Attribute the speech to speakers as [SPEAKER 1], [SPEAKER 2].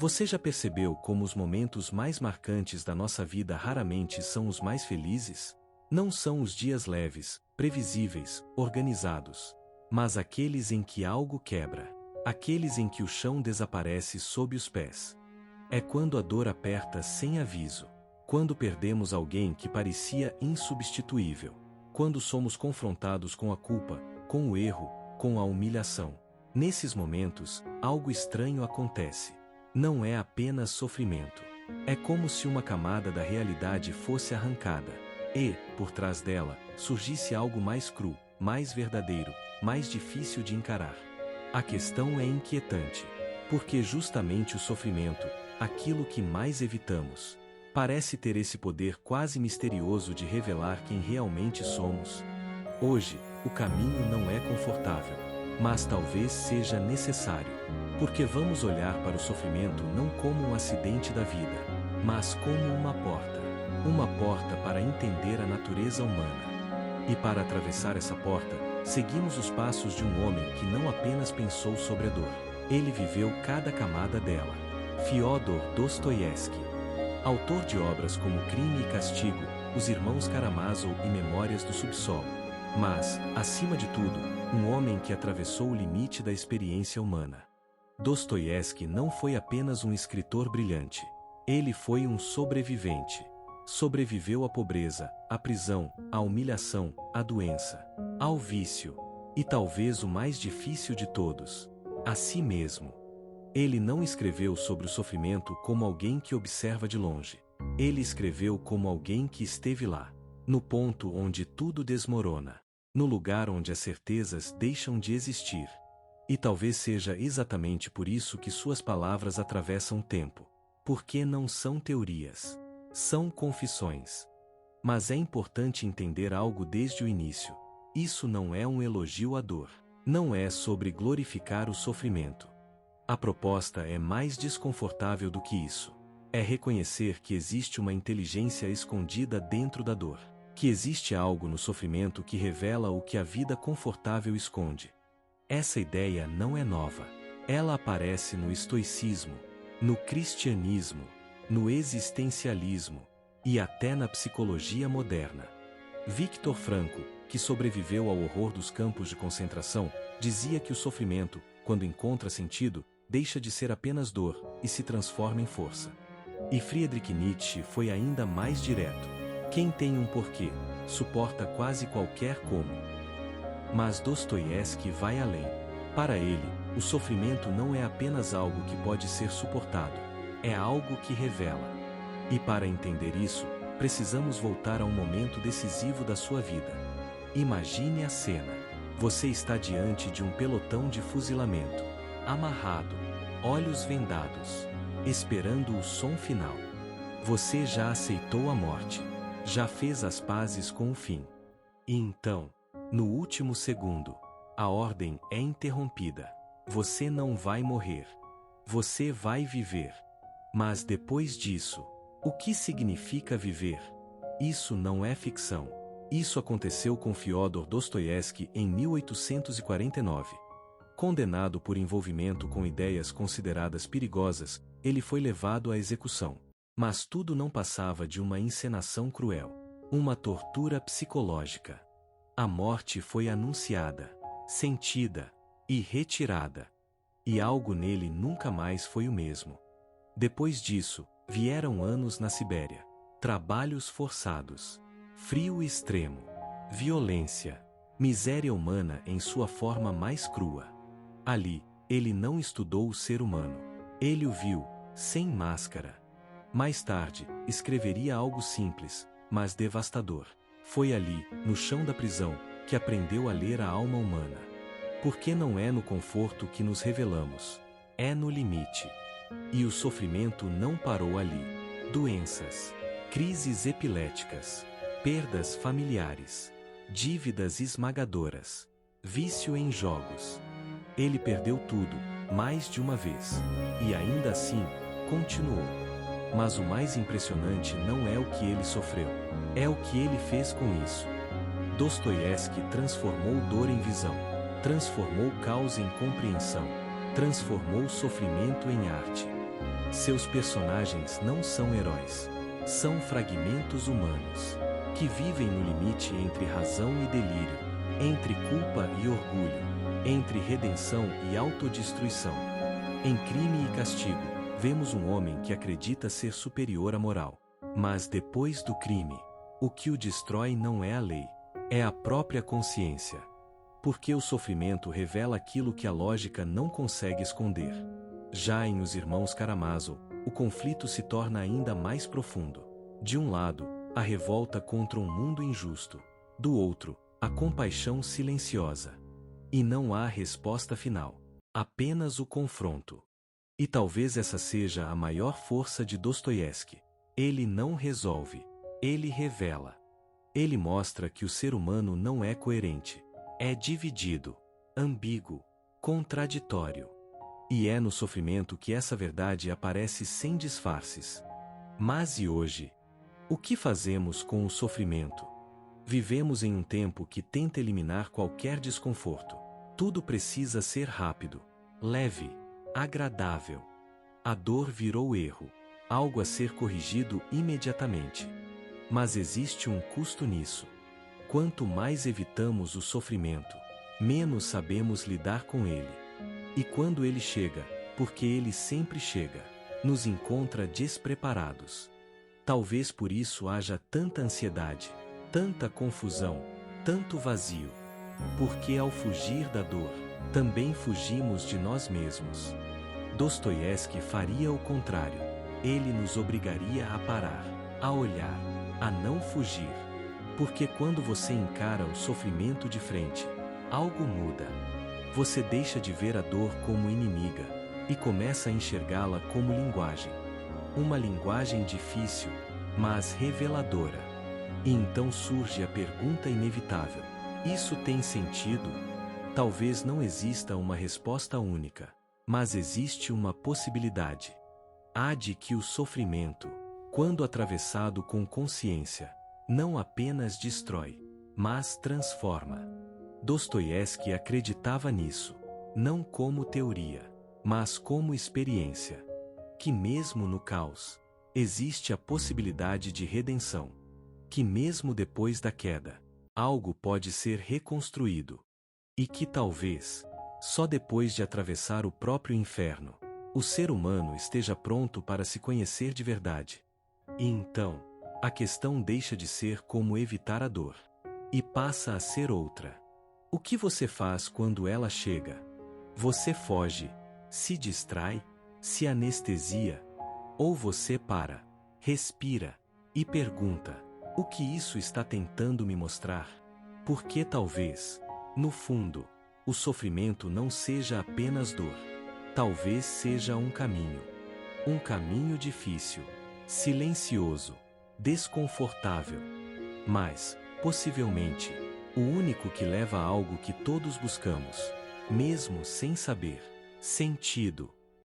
[SPEAKER 1] Você já percebeu como os momentos mais marcantes da nossa vida raramente são os mais felizes? Não são os dias leves, previsíveis, organizados, mas aqueles em que algo quebra, aqueles em que o chão desaparece sob os pés. É quando a dor aperta sem aviso, quando perdemos alguém que parecia insubstituível, quando somos confrontados com a culpa, com o erro, com a humilhação. Nesses momentos, algo estranho acontece. Não é apenas sofrimento. É como se uma camada da realidade fosse arrancada, e, por trás dela, surgisse algo mais cru, mais verdadeiro, mais difícil de encarar. A questão é inquietante, porque justamente o sofrimento, aquilo que mais evitamos, parece ter esse poder quase misterioso de revelar quem realmente somos. Hoje, o caminho não é confortável, mas talvez seja necessário. Porque vamos olhar para o sofrimento não como um acidente da vida, mas como uma porta para entender a natureza humana. E para atravessar essa porta, seguimos os passos de um homem que não apenas pensou sobre a dor, ele viveu cada camada dela. Fyodor Dostoiévski, autor de obras como Crime e Castigo, Os Irmãos Karamazov e Memórias do Subsolo. Mas, acima de tudo, um homem que atravessou o limite da experiência humana. Dostoiévski não foi apenas um escritor brilhante. Ele foi um sobrevivente. Sobreviveu à pobreza, à prisão, à humilhação, à doença, ao vício, e talvez o mais difícil de todos, a si mesmo. Ele não escreveu sobre o sofrimento como alguém que observa de longe. Ele escreveu como alguém que esteve lá, no ponto onde tudo desmorona, no lugar onde as certezas deixam de existir. E talvez seja exatamente por isso que suas palavras atravessam o tempo. Porque não são teorias. São confissões. Mas é importante entender algo desde o início. Isso não é um elogio à dor. Não é sobre glorificar o sofrimento. A proposta é mais desconfortável do que isso. É reconhecer que existe uma inteligência escondida dentro da dor. Que existe algo no sofrimento que revela o que a vida confortável esconde. Essa ideia não é nova. Ela aparece no estoicismo, no cristianismo, no existencialismo e até na psicologia moderna. Viktor Frankl, que sobreviveu ao horror dos campos de concentração, dizia que o sofrimento, quando encontra sentido, deixa de ser apenas dor e se transforma em força. E Friedrich Nietzsche foi ainda mais direto. Quem tem um porquê, suporta quase qualquer como. Mas Dostoiévski vai além. Para ele, o sofrimento não é apenas algo que pode ser suportado, é algo que revela. E para entender isso, precisamos voltar a um momento decisivo da sua vida. Imagine a cena. Você está diante de um pelotão de fuzilamento, amarrado, olhos vendados, esperando o som final. Você já aceitou a morte, já fez as pazes com o fim. E então, no último segundo, a ordem é interrompida. Você não vai morrer. Você vai viver. Mas depois disso, o que significa viver? Isso não é ficção. Isso aconteceu com Fyodor Dostoiévski em 1849. Condenado por envolvimento com ideias consideradas perigosas, ele foi levado à execução. Mas tudo não passava de uma encenação cruel. Uma tortura psicológica. A morte foi anunciada, sentida e retirada. E algo nele nunca mais foi o mesmo. Depois disso, vieram anos na Sibéria. Trabalhos forçados, frio extremo, violência, miséria humana em sua forma mais crua. Ali, ele não estudou o ser humano. Ele o viu, sem máscara. Mais tarde, escreveria algo simples, mas devastador. Foi ali, no chão da prisão, que aprendeu a ler a alma humana. Porque não é no conforto que nos revelamos. É no limite. E o sofrimento não parou ali. Doenças, crises epiléticas, perdas familiares, dívidas esmagadoras, vício em jogos. Ele perdeu tudo, mais de uma vez. E ainda assim, continuou. Mas o mais impressionante não é o que ele sofreu. É o que ele fez com isso. Dostoiévski transformou dor em visão. Transformou caos em compreensão. Transformou sofrimento em arte. Seus personagens não são heróis. São fragmentos humanos, que vivem no limite entre razão e delírio, entre culpa e orgulho, entre redenção e autodestruição. Em Crime e Castigo, vemos um homem que acredita ser superior à moral. Mas depois do crime, o que o destrói não é a lei, é a própria consciência. Porque o sofrimento revela aquilo que a lógica não consegue esconder. Já em Os Irmãos Karamazov, o conflito se torna ainda mais profundo. De um lado, a revolta contra um mundo injusto. Do outro, a compaixão silenciosa. E não há resposta final. Apenas o confronto. E talvez essa seja a maior força de Dostoiévski. Ele não resolve. Ele revela. Ele mostra que o ser humano não é coerente. É dividido, ambíguo, contraditório. E é no sofrimento que essa verdade aparece sem disfarces. Mas e hoje? O que fazemos com o sofrimento? Vivemos em um tempo que tenta eliminar qualquer desconforto. Tudo precisa ser rápido, leve, agradável. A dor virou erro, algo a ser corrigido imediatamente. Mas existe um custo nisso. Quanto mais evitamos o sofrimento, menos sabemos lidar com ele. E quando ele chega, porque ele sempre chega, nos encontra despreparados. Talvez por isso haja tanta ansiedade, tanta confusão, tanto vazio. Porque ao fugir da dor, também fugimos de nós mesmos. Dostoiévski faria o contrário. Ele nos obrigaria a parar, a olhar, a não fugir. Porque quando você encara o sofrimento de frente, algo muda. Você deixa de ver a dor como inimiga e começa a enxergá-la como linguagem. Uma linguagem difícil, mas reveladora. E então surge a pergunta inevitável: isso tem sentido? Talvez não exista uma resposta única, mas existe uma possibilidade. Há de que o sofrimento, quando atravessado com consciência, não apenas destrói, mas transforma. Dostoiévski acreditava nisso, não como teoria, mas como experiência. Que mesmo no caos, existe a possibilidade de redenção. Que mesmo depois da queda, algo pode ser reconstruído. E que talvez, só depois de atravessar o próprio inferno, o ser humano esteja pronto para se conhecer de verdade. E então, a questão deixa de ser como evitar a dor, e passa a ser outra. O que você faz quando ela chega? Você foge, se distrai, se anestesia? Ou você para, respira, e pergunta: o que isso está tentando me mostrar? Porque talvez, no fundo, o sofrimento não seja apenas dor. Talvez seja um caminho. Um caminho difícil, silencioso, desconfortável. Mas, possivelmente, o único que leva a algo que todos buscamos, mesmo sem saber: sentido.